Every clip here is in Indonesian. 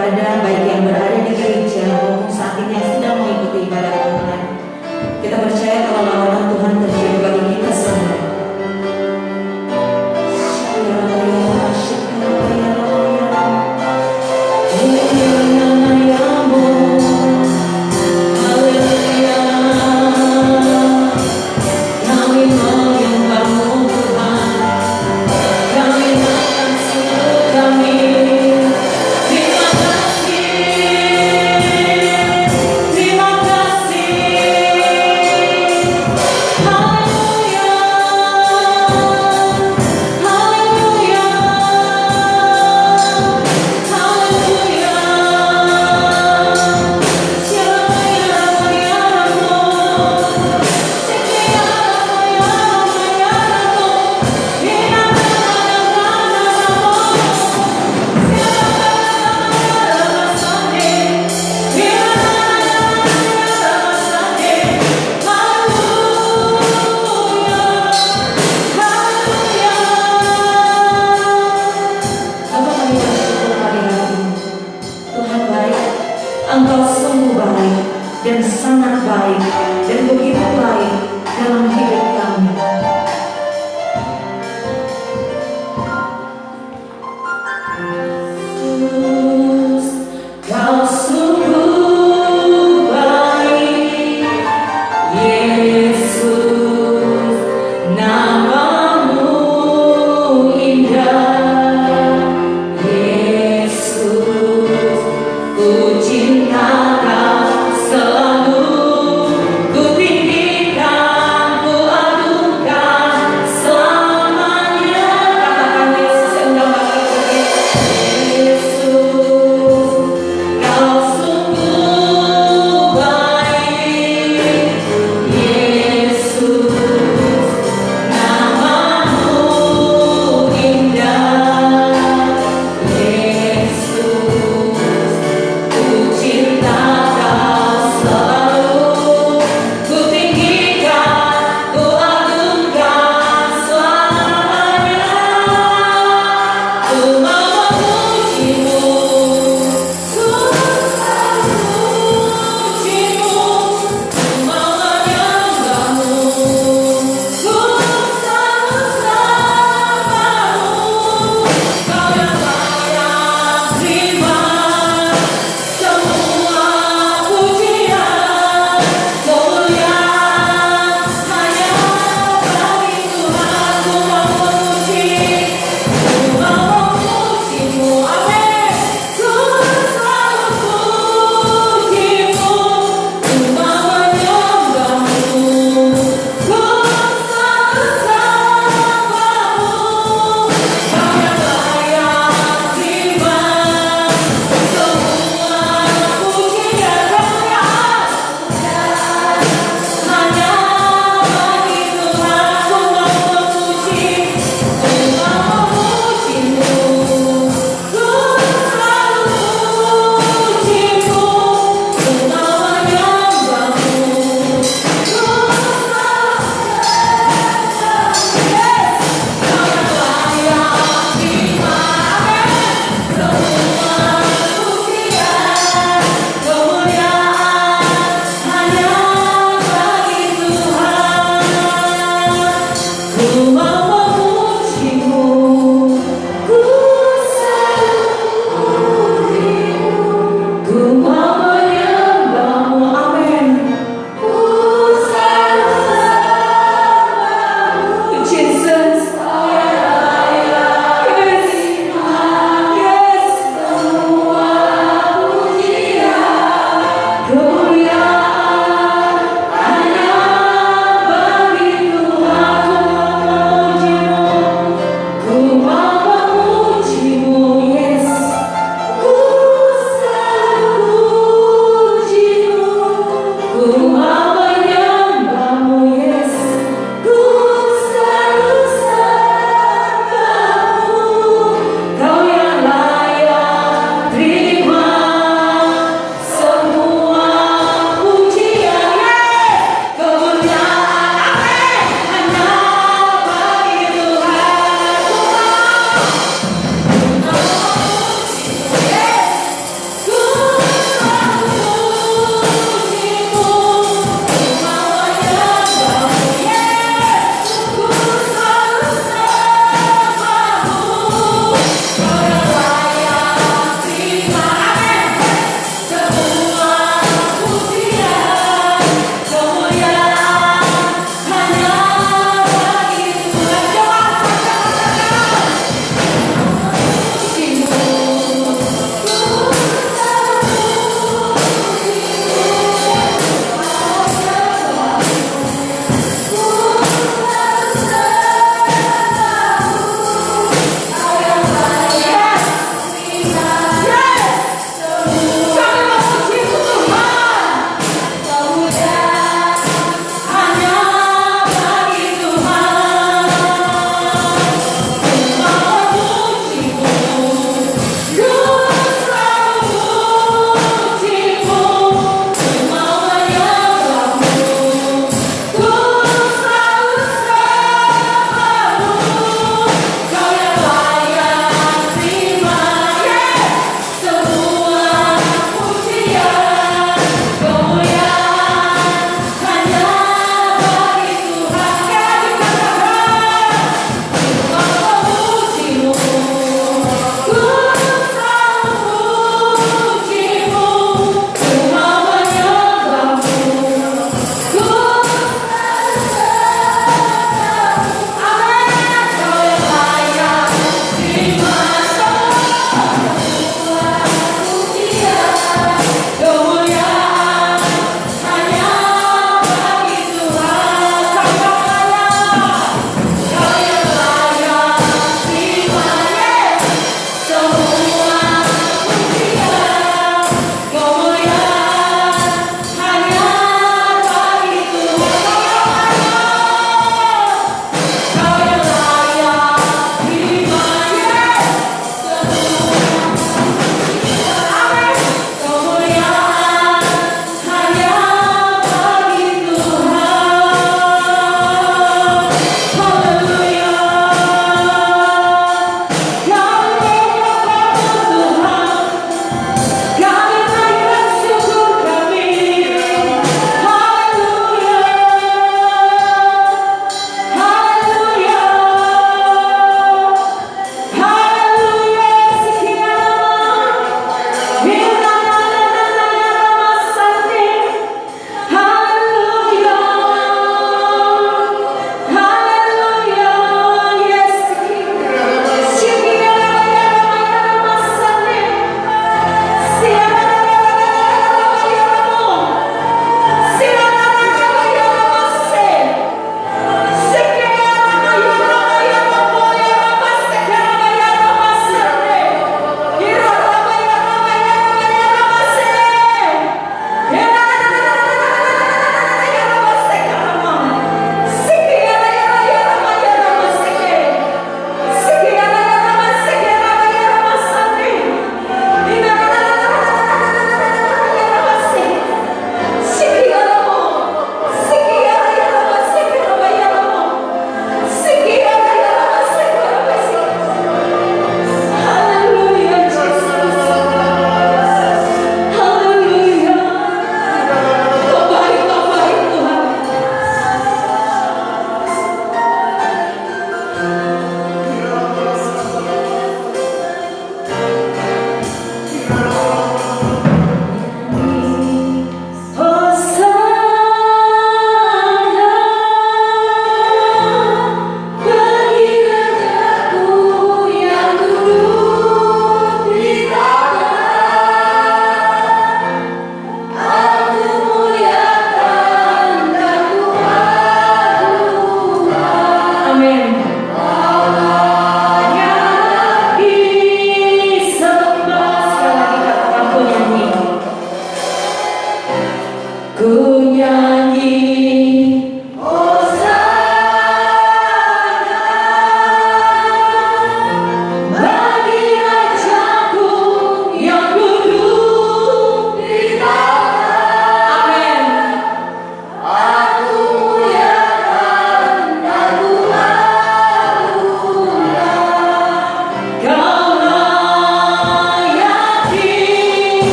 ibadah, baik yang berada di gereja maupun saat ini yang sedang mengikuti ibadah online. Kita percaya kalau lawanan Tuhan terjadi bagi kita semua. Engkau sungguh baik dan sangat baik dan begitu baik dalam hidup kami. Yesus, Kau sungguh baik. Yesus, namamu indah. Yesus, ku cinta Kau selalu, ku tinggikan, ku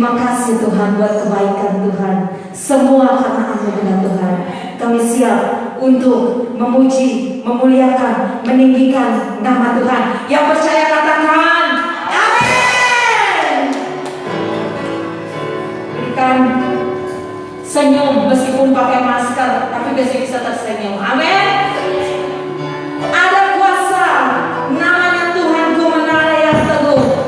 Terima kasih Tuhan buat kebaikan Tuhan. Semua karena anugerah Tuhan. Kami siap untuk memuji, memuliakan, meninggikan nama Tuhan. Yang percaya katakan amin. Berikan senyum meskipun pakai masker, tapi besok bisa tersenyum. Amin. Ada kuasa, namanya Tuhanku menara yang teguh.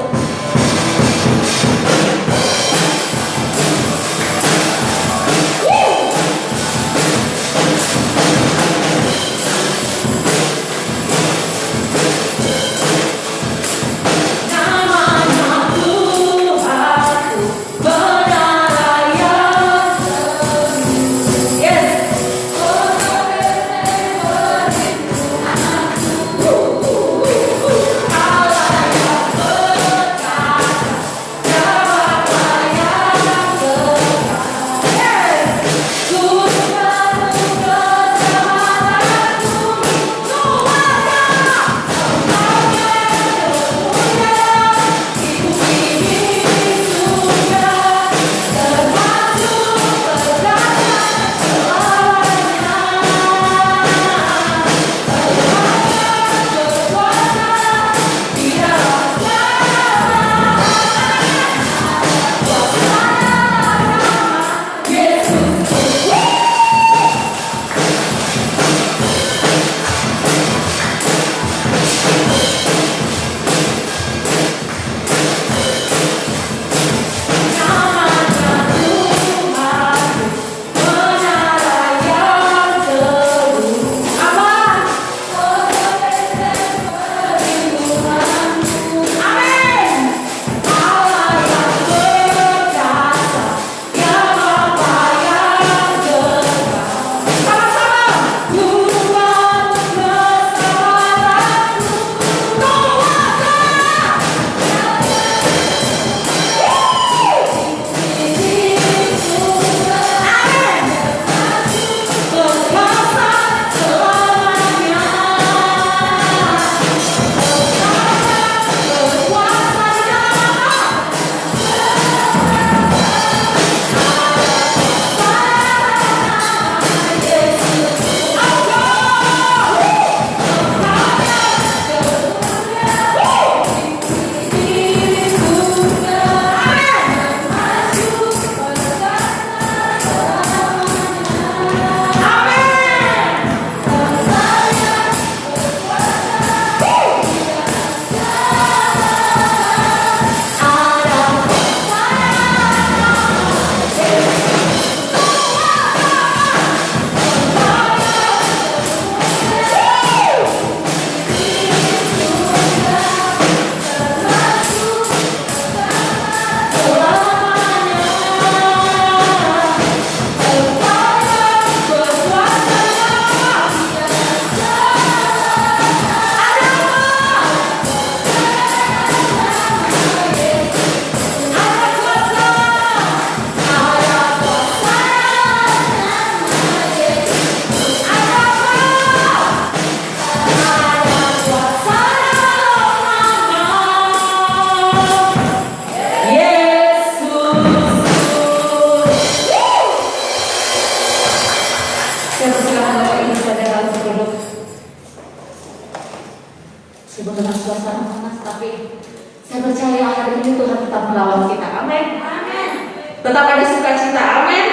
Tetap ada sukacita, amin.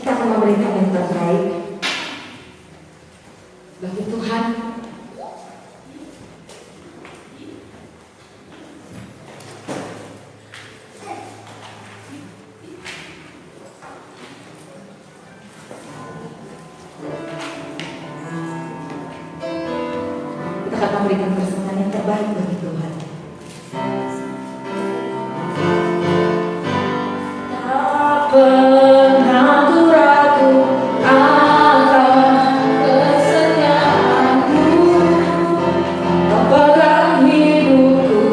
Kita akan memberikan yang terbaik bagi Tuhan. Kita akan memberikan persembahan yang terbaik bagi Tuhan. Pernah ku ragu akan kesetiaanmu, kau pegang hidupku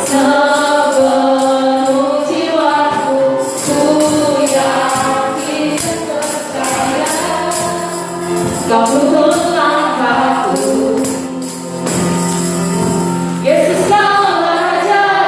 sepenuh jiwaku, ku yakin dan percaya kau tuntun langkahku. Yesus kau raja.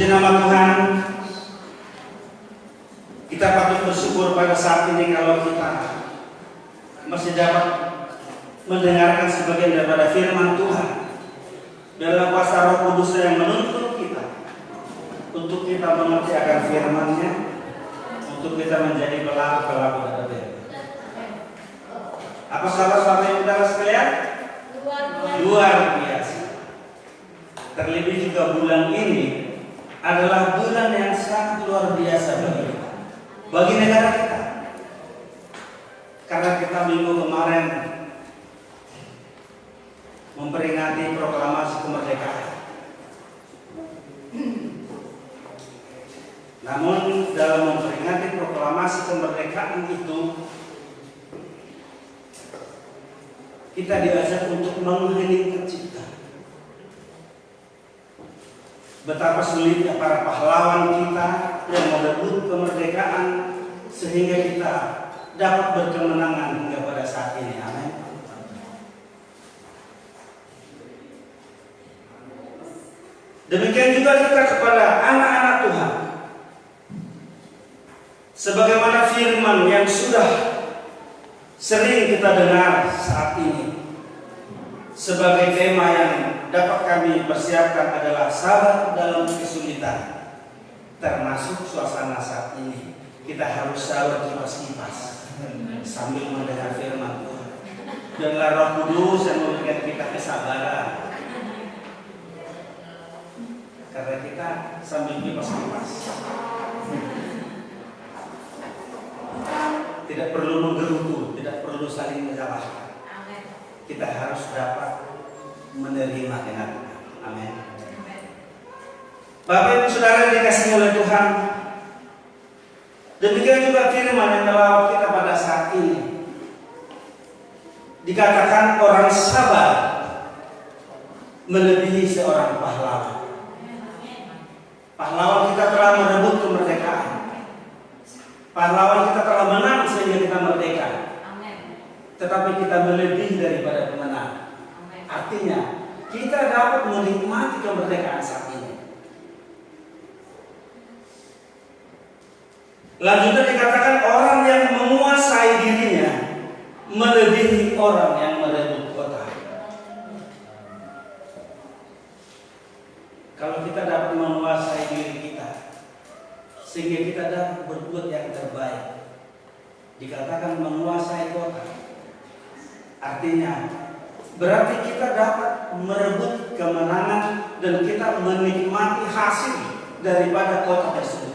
Puji nama Tuhan. Kita patut bersyukur pada saat ini kalau kita masih dapat mendengarkan sebagian daripada firman Tuhan. Dalam kuasa Roh Kudus yang menuntun kita untuk kita mengerti akan firman-Nya, untuk kita menjadi pelaku-pelaku dari Dia. Apa kabar Bapak Ibu Saudara sekalian? Luar biasa. Terlebih juga bulan ini adalah bulan yang sangat luar biasa bagi negara kita. Karena kita minggu kemarin memperingati proklamasi kemerdekaan. Namun dalam memperingati proklamasi kemerdekaan itu, kita diajak untuk mengheningkan cipta. Betapa sulitnya para pahlawan kita yang merebut kemerdekaan sehingga kita dapat berkemenangan hingga pada saat ini. Amin. Demikian juga kita kepada anak-anak Tuhan. Sebagaimana firman yang sudah sering kita dengar saat ini, sebagai tema yang dapat kami persiapkan adalah sabar dalam kesulitan. Termasuk suasana saat ini, kita harus sabar kipas-kipas sambil mendengar firman Tuhan. Biarlah Roh Kudus yang memberikan kita kesabaran, karena kita sambil kipas-kipas tidak perlu menggerutu, tidak perlu saling menyalahkan. Kita harus dapat menerima dengan Tuhan. Amin. Bapak Ibu Saudara dikasihi oleh Tuhan, demikian juga firman yang melawat kita pada saat ini. Dikatakan orang sabar melebihi seorang pahlawan. Pahlawan kita telah merebut kemerdekaan. Pahlawan kita telah menang sehingga kita merdeka. Tetapi kita melebihi daripada pemenang. Artinya kita dapat menikmati kemerdekaan saat ini. Lanjutnya dikatakan orang yang menguasai dirinya melebihi orang yang merebut kota. Kalau kita dapat menguasai diri kita sehingga kita dapat berbuat yang terbaik, dikatakan menguasai kota, artinya berarti kita dapat merebut kemenangan dan kita menikmati hasil daripada kota tersebut.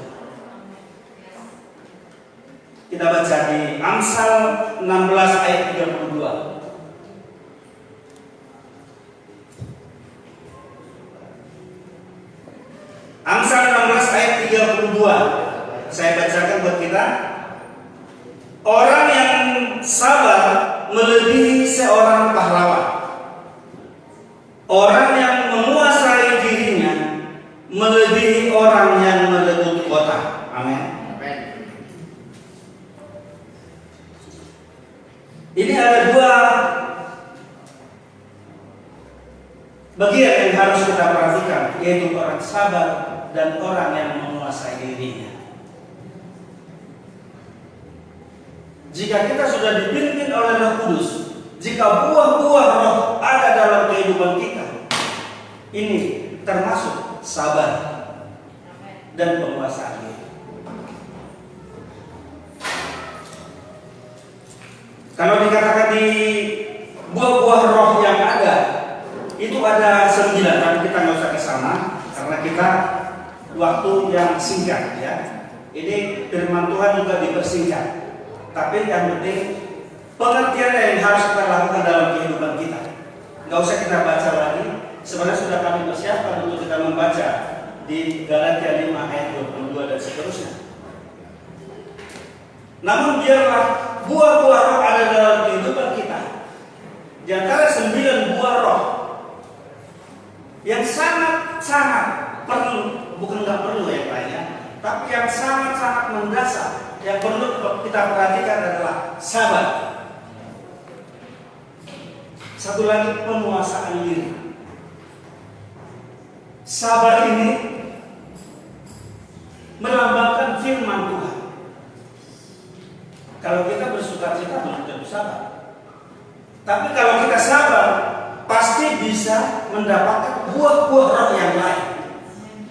Kita baca di Amsal 16 ayat 32. Amsal 16 ayat 32. Saya bacakan buat kita. Orang yang sabar melebihi seorang pahlawan. Orang yang menguasai dirinya melebihi orang yang merebut kota. Amin. Ini ada dua bagian yang harus kita perhatikan, yaitu orang sabar dan orang yang menguasai dirinya. Jika kita sudah dipimpin oleh Roh Kudus, jika buah-buah Roh ada dalam kehidupan kita, ini termasuk sabar dan penguasaan diri. Kalau dikatakan di buah-buah Roh yang ada, itu ada 9, tapi kita nggak usah ke sana karena kita waktu yang singkat ya. Ini firman Tuhan juga dipersingkat. Tapi yang penting pengertian yang harus kita lakukan dalam kehidupan kita. Nggak usah kita baca lagi. Sebenarnya sudah kami persiapkan untuk kita membaca di Galatia 5 ayat 22 dan seterusnya. Namun biarlah buah-buah Roh ada dalam kehidupan kita. Di antara 9 buah Roh yang sangat-sangat perlu, bukan nggak perlu yang lainnya, tapi yang sangat-sangat mendasar yang perlu kita perhatikan adalah sabar. Satu lagi, penguasaan diri. Sabar ini melambangkan firman Tuhan. Kalau kita bersukacita belum tentu sabar. Tapi kalau kita sabar, pasti bisa mendapatkan buah-buah roh yang lain.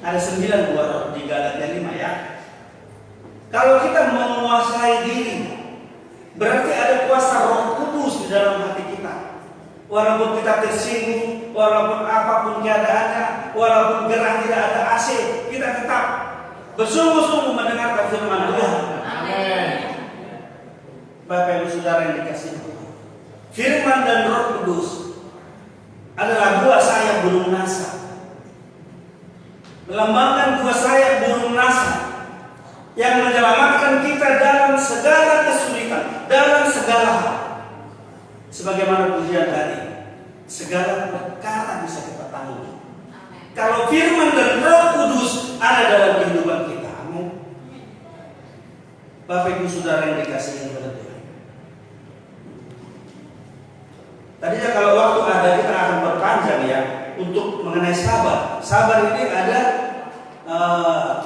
Ada 9 buah roh di Galatia 5 ya. Kalau kita menguasai diri, berarti ada kuasa Roh Kudus di dalam hati kita. Walaupun kita tersinggung, walaupun apapun keadaannya, walaupun gerah tidak ada AC, kita tetap bersungguh-sungguh mendengarkan firman Tuhan. Amin. Bapak Ibu Saudara yang dikasihi Tuhan, firman dan Roh Kudus adalah 2 sayap burung nasa, melambangkan 2 sayap burung nasa yang menyelamatkan kita dalam segala kesulitan, dalam segala hal. Sebagaimana pujian tadi, segala perkara bisa kita tanggung kalau firman dan Roh Kudus ada dalam kehidupan kita. Amin. Bapak Ibu Saudara yang dikasihi oleh Tuhan, tadinya kalau waktu ada kita akan berpanjang ya untuk mengenai sabar. Sabar ini ada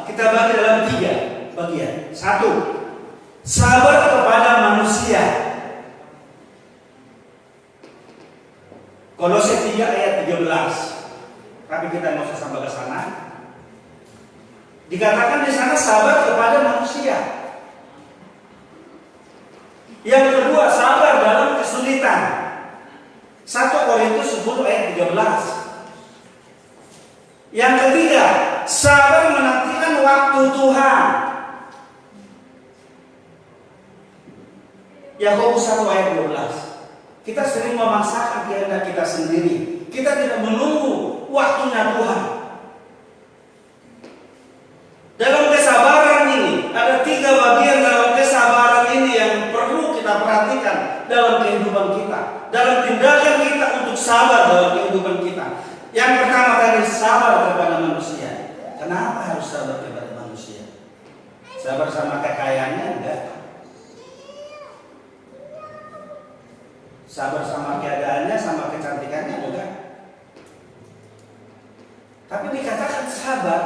kita bagi dalam 3 bagian. 1, sabar kepada manusia. Kolose 3 ayat 13. Tapi kita nggak usah sampai ke sana. Dikatakan di sana sabar kepada manusia. Yang kedua, sabar dalam kesulitan. 1 Korintus 10 ayat 13. Yang ketiga, sabar menantikan waktu Tuhan. Yakobus 1 ayat 12. Kita sering memaksakan kehendak kita sendiri. Kita tidak menunggu waktunya Tuhan. Dalam kesabaran ini, ada 3 bagian dalam kesabaran ini yang perlu kita perhatikan dalam kehidupan kita, dalam tindakan kita untuk sabar dalam kehidupan kita. Yang pertama tadi, sabar kepada manusia. Kenapa harus sabar kepada manusia? Sabar sama kekayaannya enggak? Sabar sama keadaannya, sama kecantikannya enggak? Tapi dikatakan sabar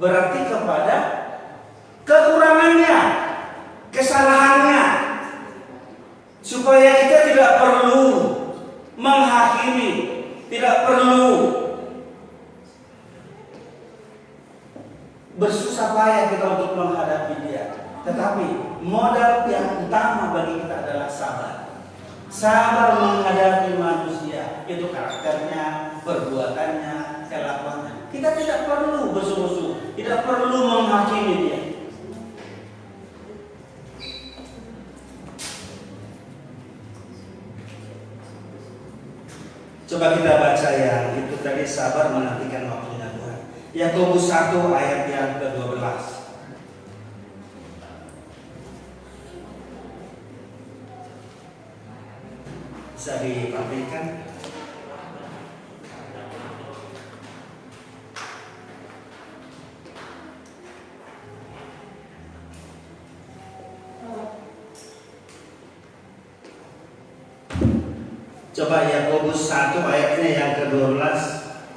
berarti kepada kekurangannya, kesalahannya, supaya kita tidak perlu menghakimi, tidak perlu bersusah payah kita untuk menghadapi dia. Tetapi modal yang utama bagi kita adalah sabar. Sabar menghadapi manusia, itu karakternya, perbuatannya, kelakuannya. Kita tidak perlu bersungguh-sungguh, tidak perlu menghakimi dia. Coba kita baca yang itu tadi, sabar menantikan waktunya Tuhan. Yakobus 1 ayat yang ke-12. Bisa ditampilkan? Coba Yakobus 1 ayatnya yang ke-12.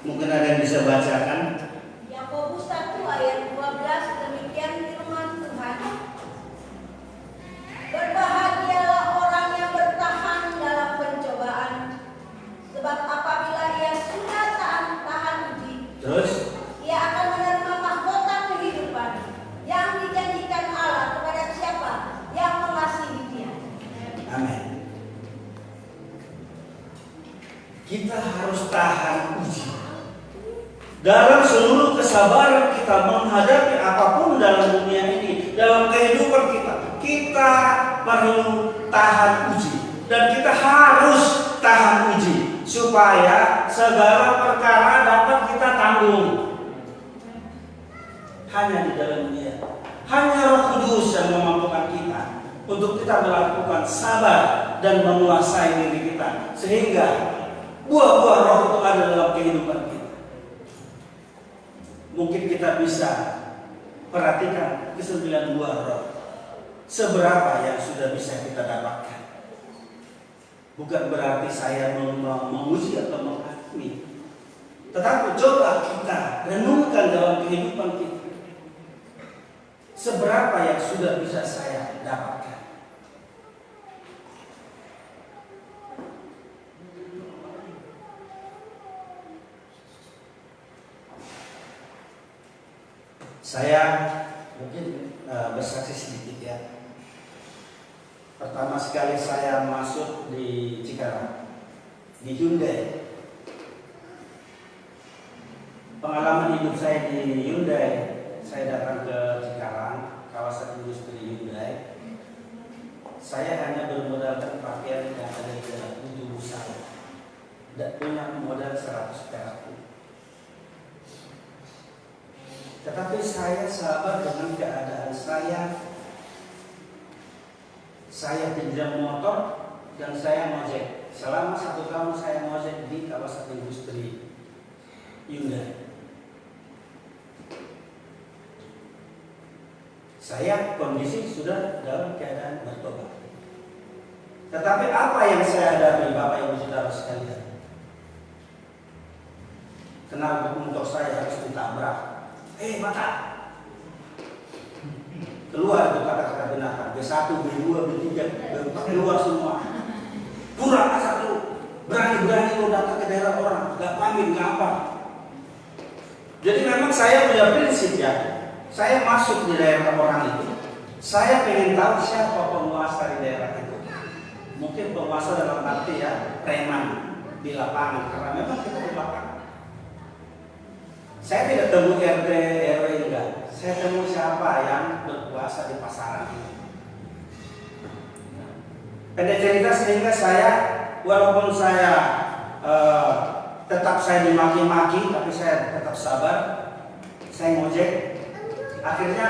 Mungkin ada yang bisa bacakan. Yakobus 1 ayat 12, demikian firman Tuhan. Berbahagialah orang yang bertahan dalam pencobaan, sebab apabila ia sudah tahan uji, Terus ia akan menerima mahkota kehidupan yang dijanjikan Allah kepada siapa yang mengasihi Dia. amin. Kita harus tahan uji. Dalam seluruh kesabaran kita menghadapi apapun dalam dunia ini, dalam kehidupan kita, kita perlu tahan uji. Dan kita harus tahan uji supaya segala perkara dapat kita tanggung. Hanya di dalam Dia, hanya Roh Kudus yang memampukan kita untuk kita melakukan sabar dan menguasai diri kita, sehingga buah-buah roh itu ada dalam kehidupan kita. Mungkin kita bisa perhatikan ke-9 buah roh, seberapa yang sudah bisa kita dapatkan. Bukan berarti saya memuji atau menghakimi, tetapi coba kita renungkan dalam kehidupan kita. berapa yang sudah bisa saya dapatkan? Saya mungkin bersaksi sedikit ya. Pertama sekali saya masuk di Cikarang, di Hyundai. Pengalaman hidup saya di Hyundai, saya datang ke Cikarang, kawasan industri Hyundai. Saya hanya bermodalkan pakaian yang ada di dalam tubuh saya, tidak punya modal 100 perak. Tetapi saya sabar dengan keadaan saya. Saya pinjam motor dan saya ngojek. Selama 1 tahun saya ngojek di kawasan industri Hyundai. Saya kondisi sudah dalam keadaan bertobat. Tetapi apa yang saya hadapi, Bapak Ibu Saudara sekalian? Kenal motor saya harus ditabrak. Mata keluar itu kata-kata binatang, B1, B2, B3, B4 keluar semua. Kurang asal lu, berani-berani lu datang ke daerah orang, gak pamit, gak apa. Jadi memang saya punya prinsip ya. Saya masuk di daerah orang itu, saya pengen tahu siapa penguasa di daerah itu. Mungkin penguasa dalam arti ya preman di lapangan, karena memang kita di lapangan. Saya tidak temu RT RW enggak. Saya temu siapa yang berkuasa di pasaran ini. Pendek cerita sehingga saya, walaupun saya tetap saya dimaki-maki, tapi saya tetap sabar. Saya ngojek. Akhirnya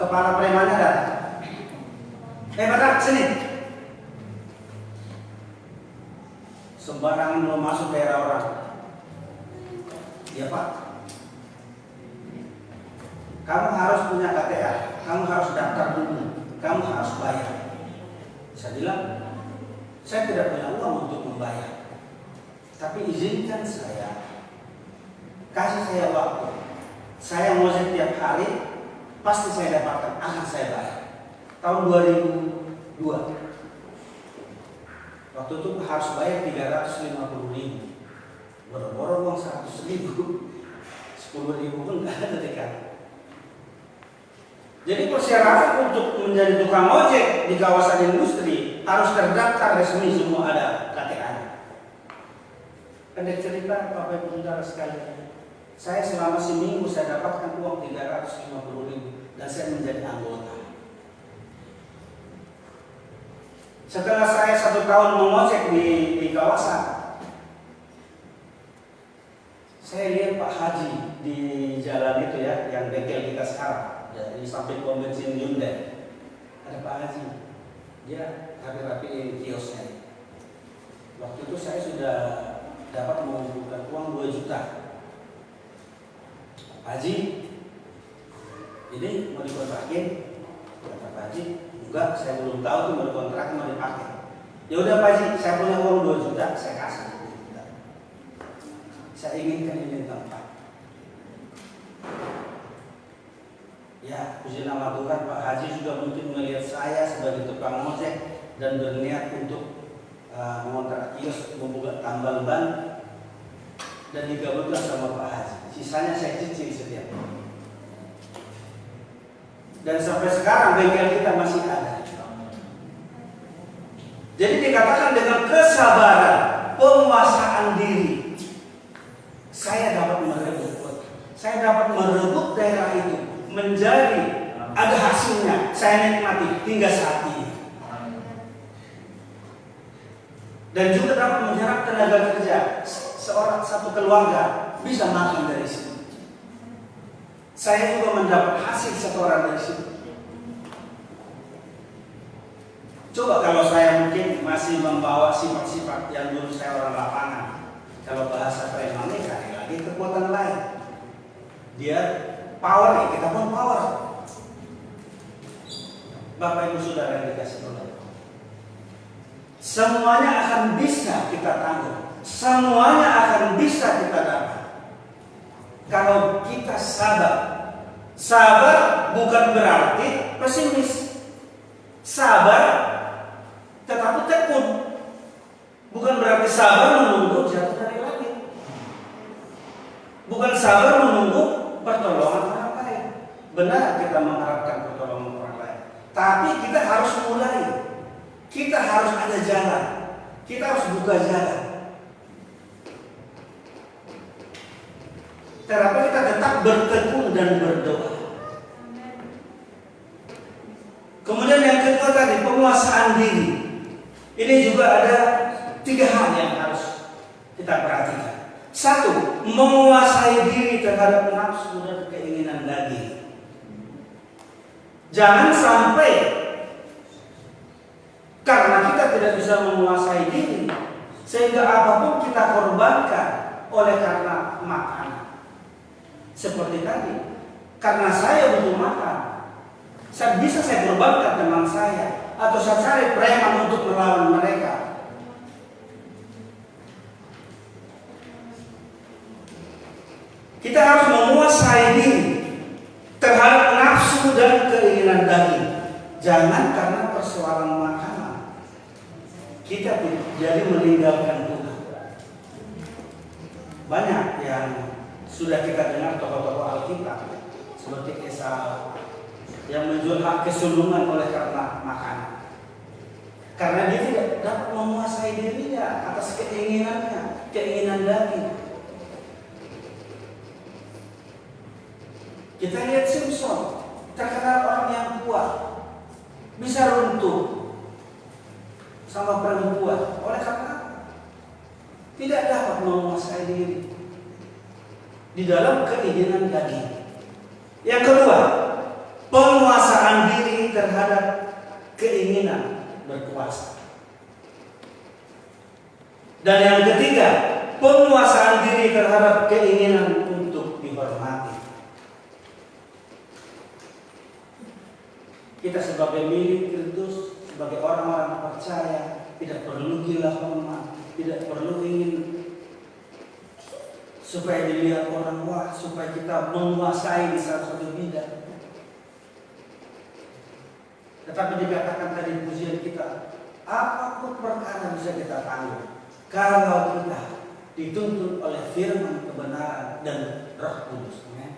kepala premannya datang. Batak sini. Sembarangan mau masuk daerah orang. Ya Pak, kamu harus punya KTA, kamu harus daftar dulu, kamu harus bayar. Saya bilang, saya tidak punya uang untuk membayar, tapi izinkan saya, kasih saya waktu. Saya ngojek tiap hari, pasti saya dapatkan, akan saya bayar. Tahun 2002, waktu itu harus bayar 350.000. Boro-boro uang 100.000, 10.000 pun nggak ada dekat. Jadi persyaratan untuk menjadi tukang ojek di kawasan industri harus terdaftar resmi, semua ada KTA-nya. Pendek cerita Bapak Ibu Saudara sekalian, saya selama seminggu saya dapatkan uang 350.000 dan saya menjadi anggota. Setelah saya 1 tahun mengojek di kawasan, saya lihat Pak Haji di jalan itu ya, yang bengkel kita sekarang, di samping pom bensin Hyundai. Ada Pak Haji, dia rapi-rapiin kiosnya. Waktu itu saya sudah dapat mengumpulkan uang 2 juta. Pak Haji, ini mau dikontrakin? Kata Pak Haji, enggak, saya belum tahu tuh mau dikontrak mau dipakai. Ya udah Pak Haji, saya punya uang 2 juta, saya kasih. Saya inginkan ini tempat. Ya, puji nama Tuhan, Pak Haji juga mungkin melihat saya sebagai tukang ojek dan berniat untuk mengontrak kios, membuka tambal ban dan digabungkan sama Pak Haji. Sisanya saya cicil setiap hari. Dan sampai sekarang bengkel kita masih ada. Jadi dikatakan dengan kesabaran, penguasaan diri, saya dapat merebut. Saya dapat merebut daerah itu menjadi ada hasilnya. Saya nikmati hingga saat ini. Dan juga dapat menyerap tenaga kerja. Satu keluarga bisa makan dari sini. Saya juga mendapat hasil setoran dari sini. Coba kalau saya mungkin masih membawa sifat-sifat yang dulu saya orang lapangan. Kalau bahasa preman ini kali lagi kekuatan lain. Dia power ya, kita pun power. Bapak Ibu Saudara yang dikasih Tuhan, semuanya akan bisa kita tanggung, semuanya akan bisa kita dapat kalau kita sabar. Sabar bukan berarti pesimis. Sabar tetapi tekun. Bukan berarti sabar menunggu jatuh dari langit. Bukan sabar menunggu pertolongan orang lain. Benar kita mengharapkan pertolongan orang lain, tapi kita harus mulai. Kita harus ada jalan. Kita harus buka jalan. Tetapi kita tetap bertekun dan berdoa. Kemudian yang kedua tadi, penguasaan diri. Ini juga ada 3 hal yang harus kita perhatikan. 1, menguasai diri terhadap nafsu dan keinginan daging. Jangan sampai karena kita tidak bisa menguasai diri sehingga apapun kita korbankan oleh karena makanan. Seperti tadi, karena saya butuh makan, saya korbankan teman saya, atau saya cari preman untuk melawan mereka. Kita harus menguasai diri terhadap nafsu dan keinginan daging. Jangan karena persoalan makanan kita jadi meninggalkan Tuhan. Banyak yang sudah kita dengar tokoh-tokoh Alkitab seperti Esau yang menjual hak kesulungan oleh karena makanan. Karena dia tidak dapat menguasai dirinya atas keinginannya, keinginan daging. Kita lihat Simpson, terkenal orang yang kuat, bisa runtuh sama perempuan oleh karena tidak dapat menguasai diri di dalam keinginan daging. Yang kedua, penguasaan diri terhadap keinginan berkuasa. Dan yang ketiga, penguasaan diri terhadap keinginan untuk dihormati. Kita sebagai milik Kristus, sebagai orang-orang percaya, tidak perlu gila hormat, tidak perlu ingin supaya dilihat orang, wah, supaya kita menguasai di salah satu bidang. Tetapi dikatakan tadi pujian kita, apapun perkara bisa kita tanggung kalau kita dituntun oleh firman kebenaran dan Roh Kudus. Amin.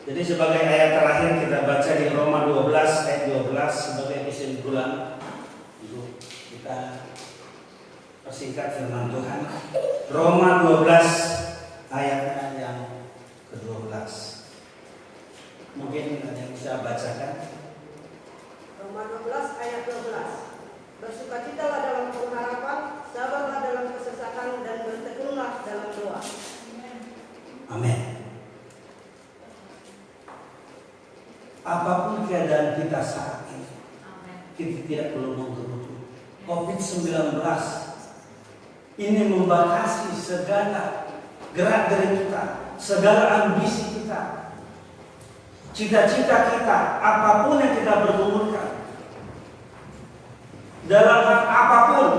Jadi sebagai ayat terakhir kita baca di Roma 12 ayat 12 sebagai kesimpulan. Ibu, kita persingkat firman Tuhan. Roma 12 ayatnya yang ke-12. Mungkin ada yang bisa bacakan. Roma 12 ayat 12. Bersukacitalah dalam pengharapan, sabarlah dalam kesesakan, dan bertekunlah dalam doa. Amin. Apapun keadaan kita saat ini, kita tidak perlu menggerutu. COVID-19 ini membatasi segala gerak dari kita, segala ambisi kita, cita-cita kita, apapun yang kita bergumulkan. Dalam hal apapun,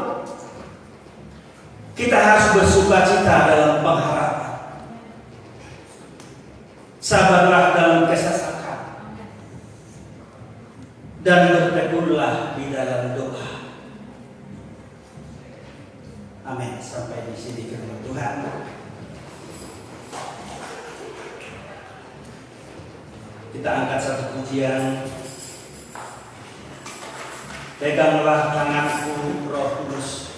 kita harus bersukacita dalam pengharapan. Sabarlah dalam kesesakan. Dan bertekunlah di dalam doa. Amin. Sampai di sini firman Tuhan. Kita angkat satu pujian. Peganglah tanganku, Roh Kudus.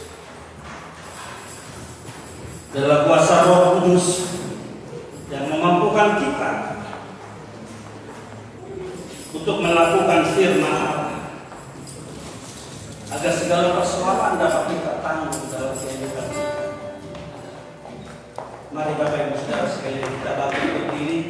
Dalam kuasa Roh Kudus yang memampukan kita untuk melakukan firman Allah, agar segala persoalan dapat kita tanggung dalam kehidupan kita. Mari Bapak Ibu Saudara sekalian kita bangkit berdiri.